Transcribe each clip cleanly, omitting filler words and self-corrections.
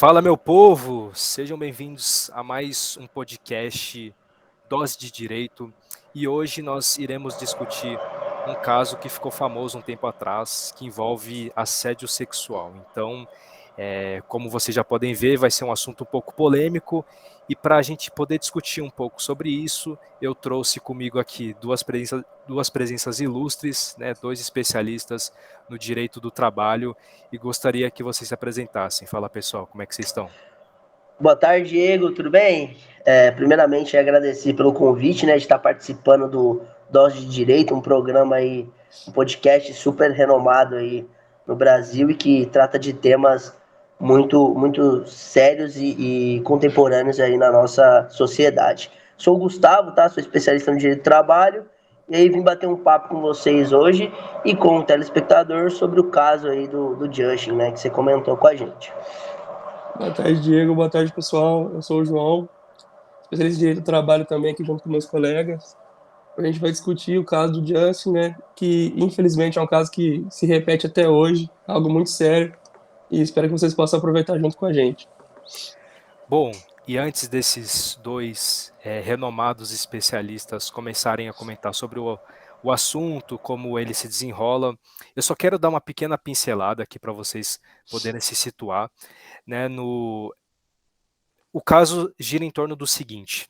Fala, meu povo! Sejam bem-vindos a mais um podcast Dose de Direito. E hoje nós iremos discutir um caso que ficou famoso um tempo atrás, que envolve assédio sexual. Então, como vocês já podem ver, vai ser um assunto um pouco polêmico. E para a gente poder discutir um pouco sobre isso, eu trouxe comigo aqui duas presenças ilustres, né, dois especialistas no direito do trabalho, e gostaria que vocês se apresentassem. Fala, pessoal, como é que vocês estão? Boa tarde, Diego, tudo bem? Primeiramente, agradecer pelo convite, né, de estar participando do Dose de Direito, um programa aí, um podcast super renomado aí no Brasil e que trata de temas muito sérios e contemporâneos aí na nossa sociedade. Sou o Gustavo, tá? Sou especialista no direito do trabalho e aí vim bater um papo com vocês hoje e com o telespectador sobre o caso aí do Justin, né, que você comentou com a gente. Boa tarde, Diego. Boa tarde, pessoal. Eu sou o João, especialista em direito do trabalho também aqui junto com meus colegas. A gente vai discutir o caso do Justin, né, que infelizmente é um caso que se repete até hoje, algo muito sério, e espero que vocês possam aproveitar junto com a gente. Bom, e antes desses dois renomados especialistas começarem a comentar sobre o assunto, como ele se desenrola, eu só quero dar uma pequena pincelada aqui para vocês poderem se situar, né, o caso gira em torno do seguinte,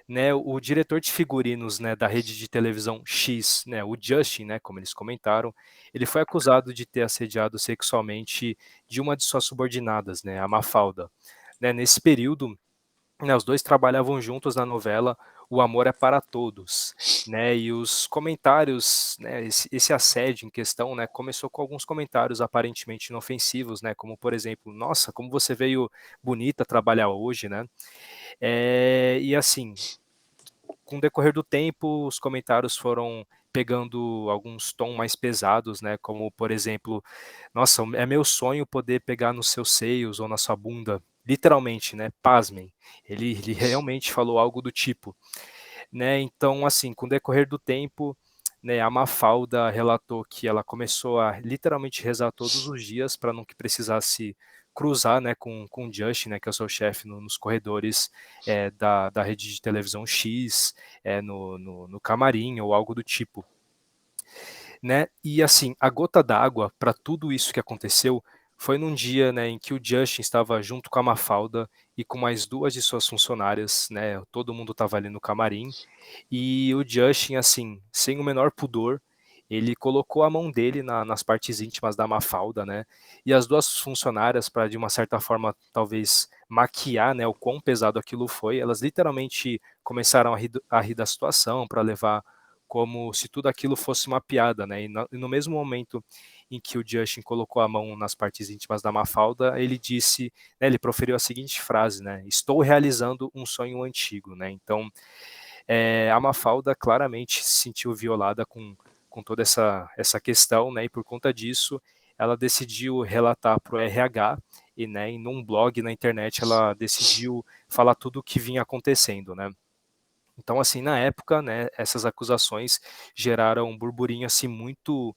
né, o diretor de figurinos, né, da rede de televisão X, né, o Justin, né, como eles comentaram, ele foi acusado de ter assediado sexualmente de uma de suas subordinadas, né, a Mafalda. Né, nesse período, né, os dois trabalhavam juntos na novela O Amor é para Todos, né, e os comentários, né, esse assédio em questão, né, começou com alguns comentários aparentemente inofensivos, né, como por exemplo, nossa, como você veio bonita trabalhar hoje, né, e assim, com o decorrer do tempo, os comentários foram pegando alguns tons mais pesados, né, como por exemplo, nossa, é meu sonho poder pegar nos seus seios ou na sua bunda, literalmente, né, pasmem, ele realmente falou algo do tipo, né, então assim, com o decorrer do tempo, né, a Mafalda relatou que ela começou a literalmente rezar todos os dias para não que precisasse cruzar, né, com o Justin, né, que é o seu chefe nos corredores da rede de televisão X, no camarim ou algo do tipo, né? E assim, a gota d'água para tudo isso que aconteceu foi num dia, né, em que o Justin estava junto com a Mafalda e com mais duas de suas funcionárias, né? Todo mundo estava ali no camarim e o Justin, assim, sem o menor pudor, ele colocou a mão dele nas partes íntimas da Mafalda, né? E as duas funcionárias, para de uma certa forma talvez maquiar, né, o quão pesado aquilo foi, elas literalmente começaram a rir da situação para levar como se tudo aquilo fosse uma piada, né? E no mesmo momento em que o Justin colocou a mão nas partes íntimas da Mafalda, ele disse, né, ele proferiu a seguinte frase, né? Estou realizando um sonho antigo, né? Então, a Mafalda claramente se sentiu violada com toda essa questão, né? E por conta disso, ela decidiu relatar para o RH e, né, em um blog na internet, ela decidiu falar tudo o que vinha acontecendo, né? Então, assim, na época, né, essas acusações geraram um burburinho assim muito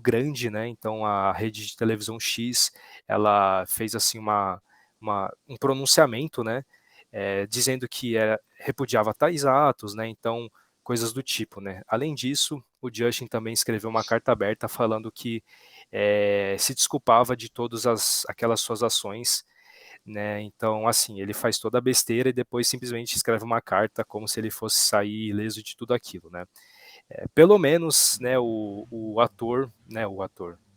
grande, né? Então, a rede de televisão X, ela fez assim um pronunciamento, né, dizendo que repudiava tais atos, né? Então, coisas do tipo, né? Além disso, o Justin também escreveu uma carta aberta falando que se desculpava de todas aquelas suas ações, né? Então, assim, ele faz toda a besteira e depois simplesmente escreve uma carta como se ele fosse sair ileso de tudo aquilo, né? Pelo menos, né,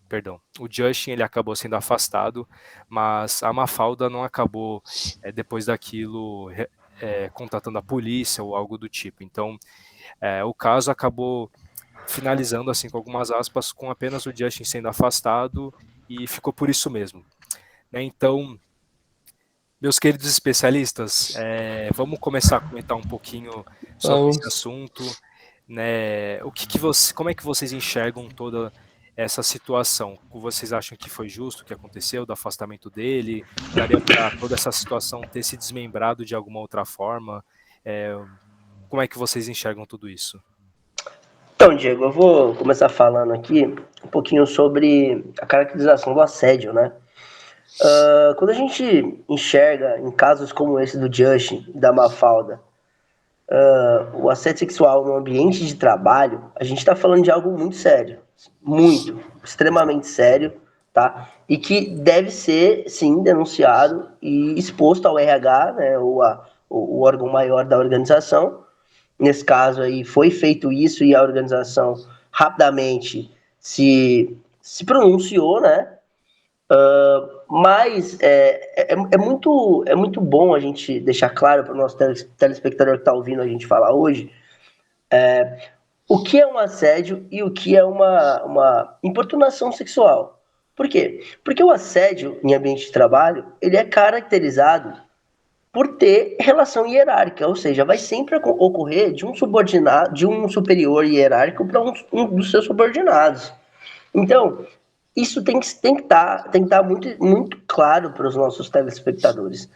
perdão, o Justin ele acabou sendo afastado, mas a Mafalda não acabou depois daquilo contatando a polícia ou algo do tipo. Então, o caso acabou finalizando assim com algumas aspas, com apenas o Justin sendo afastado e ficou por isso mesmo, né? Então, meus queridos especialistas, vamos começar a comentar um pouquinho sobre esse Vamos. assunto, né? Como é que vocês enxergam toda essa situação? Vocês acham que foi justo o que aconteceu, do afastamento dele? Daria para toda essa situação ter se desmembrado de alguma outra forma? É, como é que vocês enxergam tudo isso? Então, Diego, eu vou começar falando aqui um pouquinho sobre a caracterização do assédio, né? Quando a gente enxerga em casos como esse do Justin e da Mafalda, o assédio sexual no ambiente de trabalho, a gente está falando de algo muito sério, muito, extremamente sério, tá? E que deve ser, sim, denunciado e exposto ao RH, né, o órgão maior da organização. Nesse caso aí, foi feito isso e a organização rapidamente se pronunciou, né? Mas é muito bom a gente deixar claro para o nosso telespectador que está ouvindo a gente falar hoje o que é um assédio e o que é uma importunação sexual. Por quê? Porque o assédio em ambiente de trabalho, ele é caracterizado por ter relação hierárquica, ou seja, vai sempre ocorrer de um subordinado, de um superior hierárquico para um dos seus subordinados. Então, isso tem que tá muito claro para os nossos telespectadores.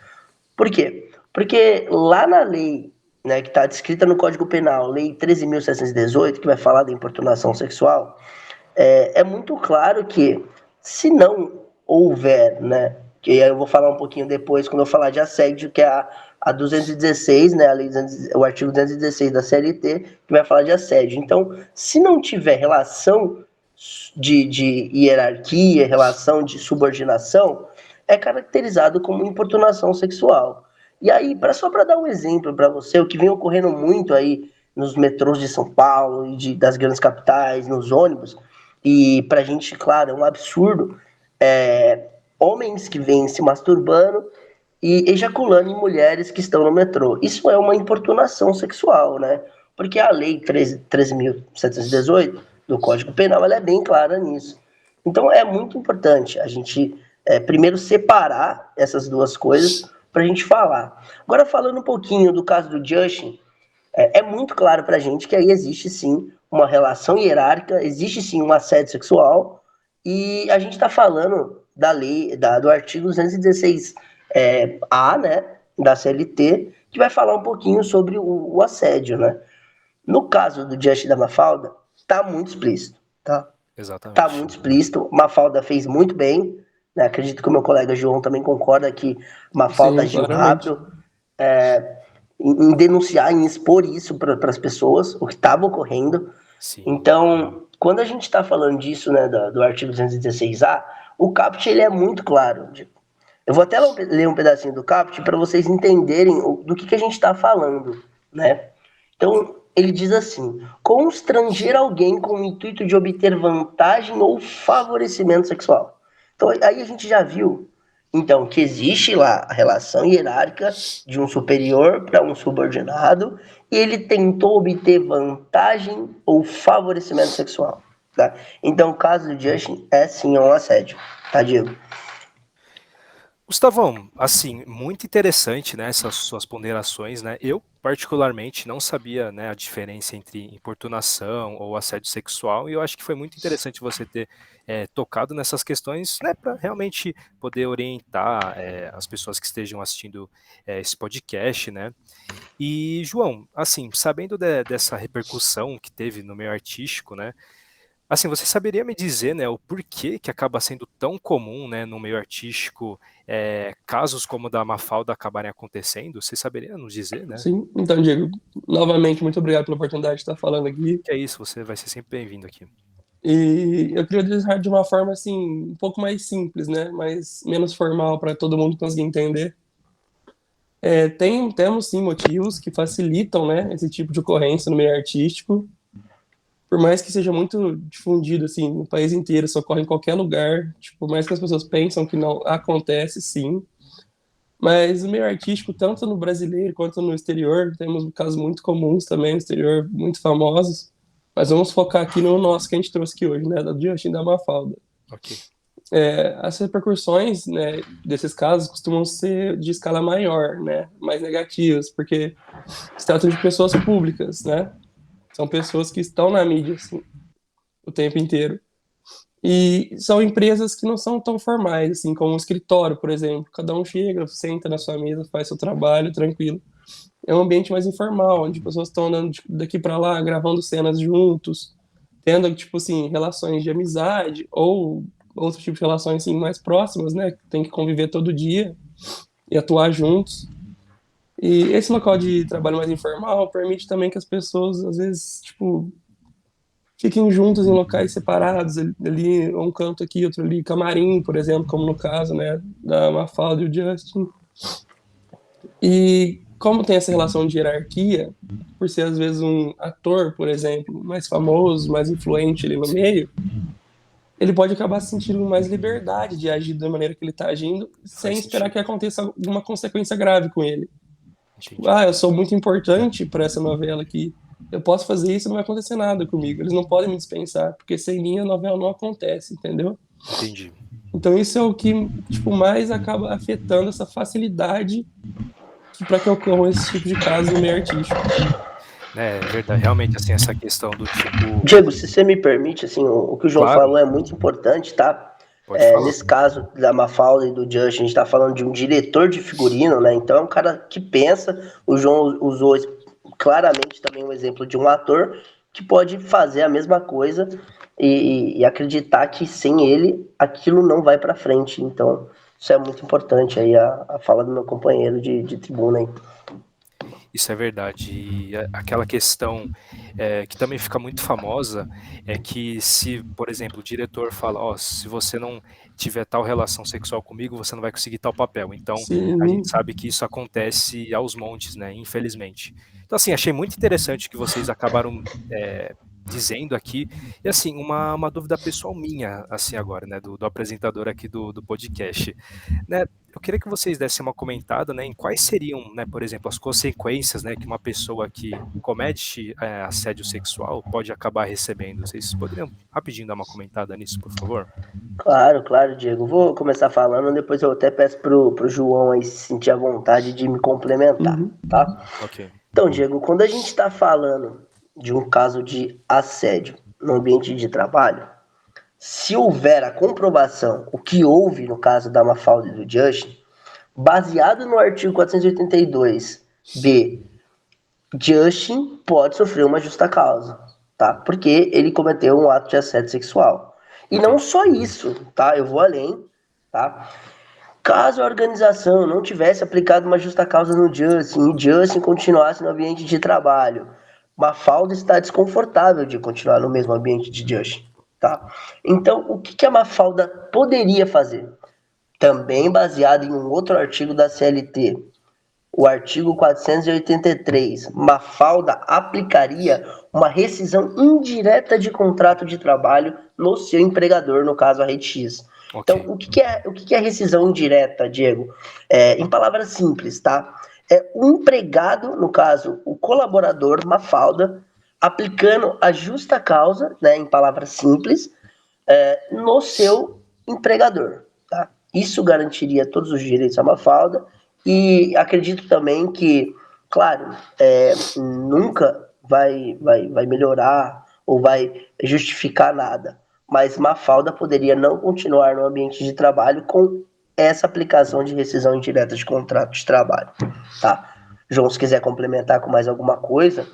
Por quê? Porque lá na lei, né, que está descrita no Código Penal, Lei 13.718, que vai falar da importunação sexual, é muito claro que se não houver, né, que eu vou falar um pouquinho depois, quando eu falar de assédio, que é a 216, né, a lei 200, o artigo 216 da CLT, que vai falar de assédio. Então, se não tiver relação de hierarquia, relação de subordinação, é caracterizado como importunação sexual. E aí, só para dar um exemplo para você, o que vem ocorrendo muito aí nos metrôs de São Paulo e das grandes capitais, nos ônibus, e pra gente, claro, é um absurdo, homens que vêm se masturbando e ejaculando em mulheres que estão no metrô. Isso é uma importunação sexual, né? Porque a lei 13.718 do Código Penal, ela é bem clara nisso. Então é muito importante a gente primeiro separar essas duas coisas para a gente falar. Agora falando um pouquinho do caso do Justin, é muito claro para a gente que aí existe sim uma relação hierárquica, existe sim um assédio sexual, e a gente está falando da lei, do artigo 216 A, né, da CLT, que vai falar um pouquinho sobre o assédio, né? No caso do Just da Mafalda, tá muito explícito, tá? Tá Exatamente. muito explícito. Mafalda fez muito bem, né? Acredito que o meu colega João também concorda que Mafalda Sim, agiu claramente. rápido em denunciar, em expor isso para as pessoas, o que estava ocorrendo. Sim. Então, quando a gente está falando disso, né, do artigo 216A, o CAPT ele é muito claro. Eu vou até ler um pedacinho do CAPT para vocês entenderem do que a gente está falando, né? Então, ele diz assim: constranger alguém com o intuito de obter vantagem ou favorecimento sexual. Então, aí a gente já viu, então, que existe lá a relação hierárquica de um superior para um subordinado e ele tentou obter vantagem ou favorecimento sexual. Tá? Então, o caso do Justin é sim um assédio, tá, Diego? Gustavão, assim, muito interessante, né, essas suas ponderações, né? Eu, particularmente, não sabia, né, a diferença entre importunação ou assédio sexual, e eu acho que foi muito interessante você ter tocado nessas questões, né, para realmente poder orientar as pessoas que estejam assistindo esse podcast, né? E, João, assim, sabendo dessa repercussão que teve no meio artístico, né? Assim, você saberia me dizer, né, o porquê que acaba sendo tão comum, né, no meio artístico, casos como o da Mafalda acabarem acontecendo? Você saberia nos dizer, né? Sim, então, Diego, novamente, muito obrigado pela oportunidade de estar falando aqui. Que é isso, você vai ser sempre bem-vindo aqui. E eu queria deixar de uma forma, assim, um pouco mais simples, né? Mas menos formal para todo mundo conseguir entender. Temos, sim, motivos que facilitam, né, esse tipo de ocorrência no meio artístico. Por mais que seja muito difundido, assim, no país inteiro, isso ocorre em qualquer lugar. Tipo, por mais que as pessoas pensam que não acontece, sim. Mas no meio artístico, tanto no brasileiro quanto no exterior, temos casos muito comuns também no exterior, muito famosos. Mas vamos focar aqui no nosso que a gente trouxe aqui hoje, né, da Justin da Mafalda. Ok. As repercussões, né, desses casos costumam ser de escala maior, né, mais negativas, porque se tratam de pessoas públicas, né, são pessoas que estão na mídia assim, o tempo inteiro. E são empresas que não são tão formais, assim, como um escritório, por exemplo. Cada um chega, senta na sua mesa, faz seu trabalho, tranquilo. É um ambiente mais informal, onde pessoas estão andando daqui para lá, gravando cenas juntos, tendo, tipo assim, relações de amizade ou outros tipos de relações assim, mais próximas, né? Tem que conviver todo dia e atuar juntos. E esse local de trabalho mais informal permite também que as pessoas, às vezes, tipo, fiquem juntos em locais separados, ali, um canto aqui, outro ali, camarim, por exemplo, como no caso, né, da Mafalda e o Justin. E como tem essa relação de hierarquia, por ser às vezes um ator, por exemplo, mais famoso, mais influente ali no meio, ele pode acabar sentindo mais liberdade de agir da maneira que ele está agindo, sem Faz esperar sentido. que aconteça alguma consequência grave com ele. Tipo, Entendi. eu sou muito importante para essa novela aqui. Eu posso fazer isso e não vai acontecer nada comigo. Eles não podem me dispensar, porque sem mim a novela não acontece, entendeu? Entendi. Então isso é o que, tipo, mais acaba afetando essa facilidade para que ocorram esse tipo de casos no meio artístico. É verdade, realmente, assim, essa questão do tipo... Diego, se você me permite, assim, o que o João Claro, falou é muito importante, tá? pode falar. Nesse caso da Mafalda e do Justin, a gente está falando de um diretor de figurino, né? Então é um cara que pensa. O João usou claramente também um exemplo de um ator que pode fazer a mesma coisa e acreditar que sem ele aquilo não vai para frente. Então isso é muito importante aí a fala do meu companheiro de tribuna aí. Isso é verdade. E aquela questão que também fica muito famosa é que se, por exemplo, o diretor fala, ó, se você não tiver tal relação sexual comigo, você não vai conseguir tal papel. Então, a gente Sim, sabe que isso acontece aos montes, né? Infelizmente. Então, assim, achei muito interessante que vocês acabaram dizendo aqui. E, assim, uma dúvida pessoal minha, assim, agora, né? Do apresentador aqui do podcast. Né, eu queria que vocês dessem uma comentada, né, em quais seriam, né, por exemplo, as consequências, né, que uma pessoa que comete assédio sexual pode acabar recebendo. Vocês poderiam rapidinho dar uma comentada nisso, por favor? Claro, claro, Diego. Vou começar falando, depois eu até peço pro João aí sentir a vontade de me complementar, tá? Ok. Então, Diego, quando a gente está falando de um caso de assédio no ambiente de trabalho, se houver a comprovação, o que houve no caso da Mafalda e do Justin, baseado no artigo 482b, Justin pode sofrer uma justa causa, tá? Porque ele cometeu um ato de assédio sexual. E não Entendi. só isso, tá? Eu vou além, tá? Caso a organização não tivesse aplicado uma justa causa no Justin e Justin continuasse no ambiente de trabalho, Mafalda está desconfortável de continuar no mesmo ambiente de Justin, tá? Então, o que a Mafalda poderia fazer? Também baseado em um outro artigo da CLT, o artigo 483, Mafalda aplicaria uma rescisão indireta de contrato de trabalho no seu empregador, no caso a Rede X. Então, Ok. o que é rescisão indireta, Diego? Em palavras simples, tá? É o empregado, no caso, o colaborador, Mafalda, aplicando a justa causa, né, em palavras simples, no seu empregador, tá? Isso garantiria todos os direitos à Mafalda e acredito também que, claro, nunca vai melhorar ou vai justificar nada, mas Mafalda poderia não continuar no ambiente de trabalho com essa aplicação de rescisão indireta de contrato de trabalho, tá? João, se quiser complementar com mais alguma coisa.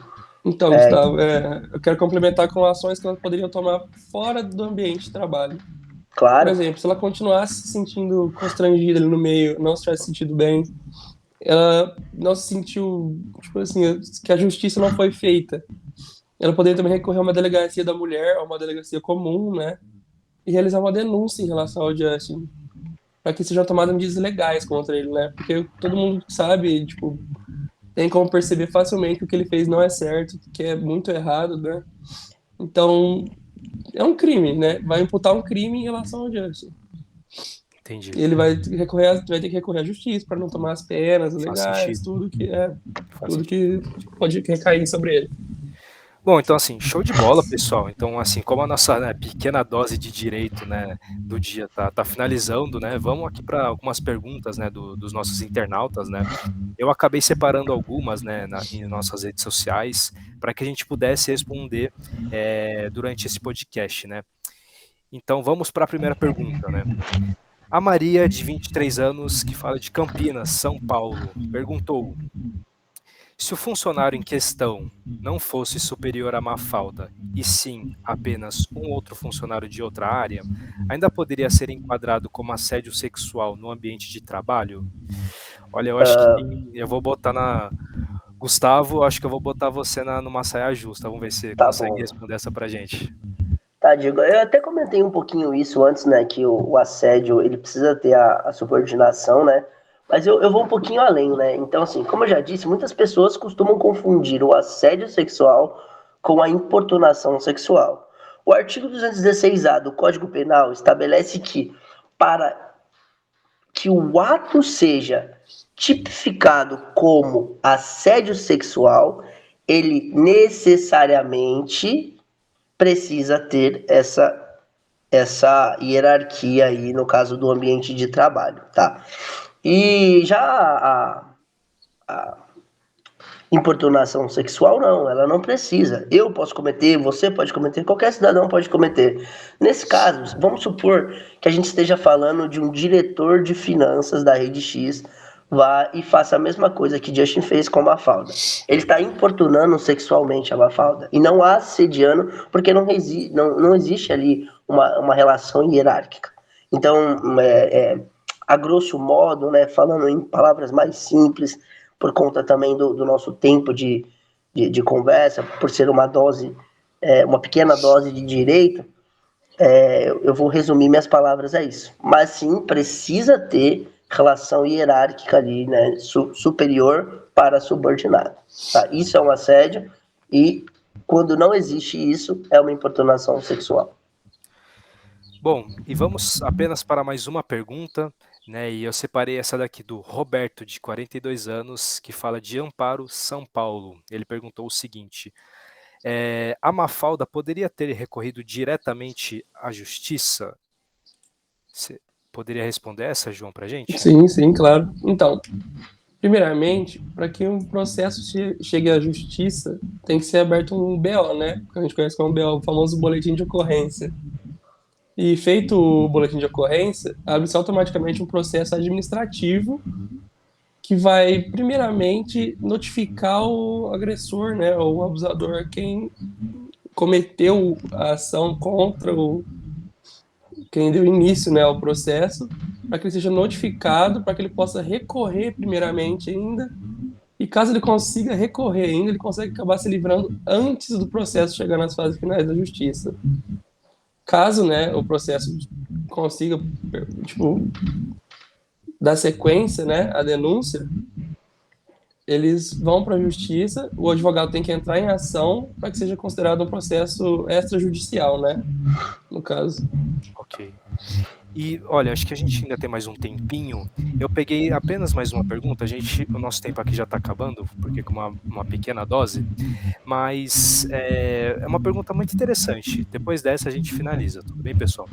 então, Gustavo, eu quero complementar com ações que ela poderia tomar fora do ambiente de trabalho. Por Claro. exemplo, se ela continuasse se sentindo constrangida ali no meio, não se tivesse sentido bem, ela não se sentiu, tipo assim, que a justiça não foi feita. Ela poderia também recorrer a uma delegacia da mulher, a uma delegacia comum, né? E realizar uma denúncia em relação ao Justin, para que sejam tomadas medidas legais contra ele, né? Porque todo mundo sabe, tipo, tem como perceber facilmente que o que ele fez não é certo, que é muito errado, né? Então, é um crime, né? Vai imputar um crime em relação ao Justin. Entendi. E ele vai ter que recorrer à justiça para não tomar as penas Faz legais, sentido. Faz tudo sentido. que pode recair sobre ele. Bom, então assim, show de bola, pessoal. Então, assim, como a nossa, né, pequena dose de direito, né, do dia tá finalizando, né, vamos aqui para algumas perguntas, né, dos nossos internautas, né. Eu acabei separando algumas, né, em nossas redes sociais, para que a gente pudesse responder durante esse podcast, né. Então, vamos para a primeira pergunta, né. A Maria, de 23 anos, que fala de Campinas, São Paulo, perguntou: Se o funcionário em questão não fosse superior à Mafalda, e sim apenas um outro funcionário de outra área, ainda poderia ser enquadrado como assédio sexual no ambiente de trabalho? Olha, eu acho que eu vou botar na Gustavo, acho que eu vou botar você numa saia justa. Vamos ver se você Tá consegue bom. responder essa pra gente. Tá, Diego, eu até comentei um pouquinho isso antes, né, que o assédio, ele precisa ter a subordinação, né, mas eu vou um pouquinho além, né, então, assim, como eu já disse, muitas pessoas costumam confundir o assédio sexual com a importunação sexual. O artigo 216-A do Código Penal estabelece que, para que o ato seja tipificado como assédio sexual, ele necessariamente precisa ter essa hierarquia aí no caso do ambiente de trabalho, tá? E já a importunação sexual, não, ela não precisa. Eu posso cometer, você pode cometer, qualquer cidadão pode cometer. Nesse caso, vamos supor que a gente esteja falando de um diretor de finanças da Rede X, vá e faça a mesma coisa que Justin fez com a Mafalda. Ele está importunando sexualmente a Mafalda e não a assediando, porque não existe ali uma relação hierárquica. Então, a grosso modo, né, falando em palavras mais simples, por conta também do nosso tempo de conversa, por ser uma dose, uma pequena dose de direito, eu vou resumir minhas palavras a isso. Mas sim, precisa ter relação hierárquica ali, né, superior para subordinado. Tá? Isso é um assédio e quando não existe isso, é uma importunação sexual. Bom, e vamos apenas para mais uma pergunta, né? E eu separei essa daqui do Roberto, de 42 anos, que fala de Amparo, São Paulo. Ele perguntou o seguinte: a Mafalda poderia ter recorrido diretamente à justiça? Você poderia responder essa, João, para a gente? Sim, claro. Então, primeiramente, para que um processo chegue à justiça, tem que ser aberto um BO, né? Que a gente conhece como BO, o famoso boletim de ocorrência. E feito o boletim de ocorrência, abre-se automaticamente um processo administrativo que vai, primeiramente, notificar o agressor, né, ou o abusador, quem cometeu a ação contra quem deu início, né, ao processo, para que ele seja notificado, para que ele possa recorrer primeiramente ainda, e caso ele consiga recorrer ainda, ele consegue acabar se livrando antes do processo chegar nas fases finais da justiça. Caso, né, o processo consiga, tipo, dar sequência, né, à denúncia, eles vão para a justiça, o advogado tem que entrar em ação para que seja considerado um processo extrajudicial, né, no caso. Ok. E olha, acho que a gente ainda tem mais um tempinho. Eu peguei apenas mais uma pergunta. O nosso tempo aqui já está acabando, porque com uma pequena dose. Mas é uma pergunta muito interessante. Depois dessa a gente finaliza, tudo bem, pessoal?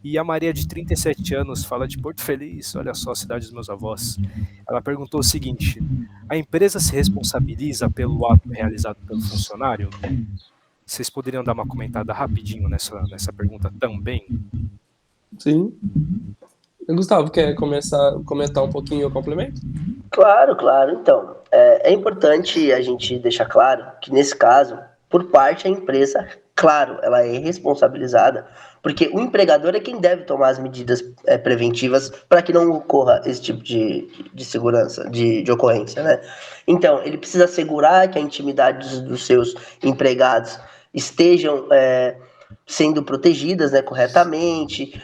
E a Maria, de 37 anos, fala de Porto Feliz, olha só, a cidade dos meus avós. Ela perguntou o seguinte: a empresa se responsabiliza pelo ato realizado pelo funcionário? Vocês poderiam dar uma comentada rapidinho nessa pergunta também? Sim. Gustavo, quer começar a comentar um pouquinho o complemento? Claro, claro. Então, é importante a gente deixar claro que, nesse caso, por parte, a empresa, claro, ela é responsabilizada, porque o empregador é quem deve tomar as medidas preventivas para que não ocorra esse tipo de segurança, de ocorrência, né? Então, ele precisa assegurar que a intimidade dos seus empregados estejam sendo protegidas, né, corretamente.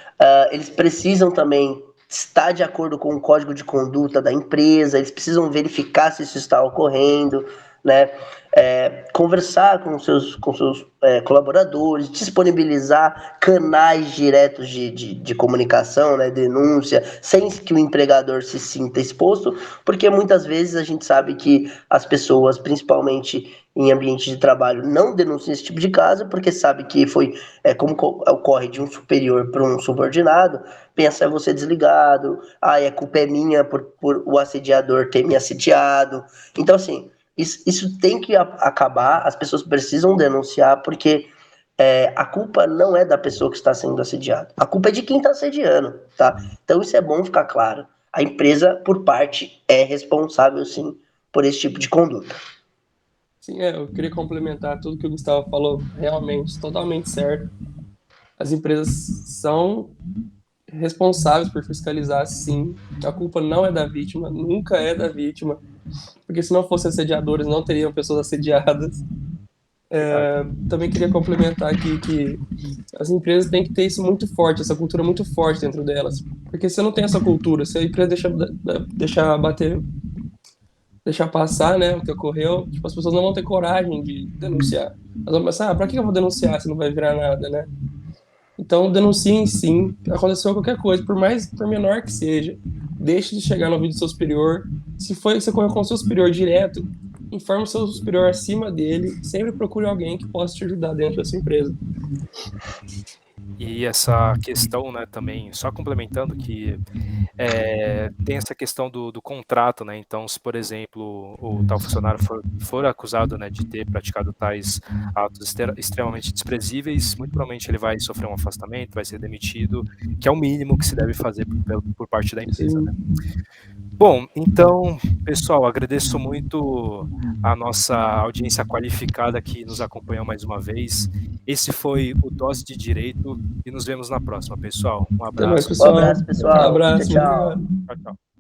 Eles precisam também está de acordo com o código de conduta da empresa, eles precisam verificar se isso está ocorrendo, né? Conversar com seus colaboradores, disponibilizar canais diretos de comunicação, né? Denúncia, sem que o empregador se sinta exposto, porque muitas vezes a gente sabe que as pessoas, principalmente em ambiente de trabalho, não denunciam esse tipo de caso, porque sabe que foi como ocorre de um superior para um subordinado, pensa você desligado, a culpa é minha por o assediador ter me assediado. Então, assim, isso tem que acabar, as pessoas precisam denunciar, porque a culpa não é da pessoa que está sendo assediada, a culpa é de quem está assediando, tá? Então isso é bom ficar claro. A empresa, por parte, é responsável, sim, por esse tipo de conduta. Sim, eu queria complementar tudo que o Gustavo falou, realmente, totalmente certo. As empresas são responsáveis por fiscalizar, sim. A culpa não é da vítima, nunca é da vítima, porque se não fossem assediadores, não teriam pessoas assediadas. Também queria complementar aqui que as empresas têm que ter isso muito forte, essa cultura muito forte dentro delas, porque se não tem essa cultura, se a empresa deixar passar, né, o que ocorreu, tipo, as pessoas não vão ter coragem de denunciar. Elas vão pensar, pra que eu vou denunciar se não vai virar nada, né? Então, denunciem sim, aconteceu qualquer coisa, por menor que seja. Deixe de chegar no vídeo do seu superior. Se foi você correu com o seu superior direto, informe o seu superior acima dele. Sempre procure alguém que possa te ajudar dentro dessa empresa. E essa questão, né, também, só complementando que tem essa questão do contrato, né? Então, se, por exemplo, o tal funcionário for acusado, né, de ter praticado tais atos extremamente desprezíveis, muito provavelmente ele vai sofrer um afastamento, vai ser demitido, que é o mínimo que se deve fazer por parte da empresa, né? Bom, então, pessoal, agradeço muito a nossa audiência qualificada que nos acompanhou mais uma vez. Esse foi o Dose de Direito e nos vemos na próxima, pessoal. Um Até mais, abraço. Um pessoal. abraço, pessoal. Abraço, Tchau, muito tchau. obrigado. Tchau, tchau.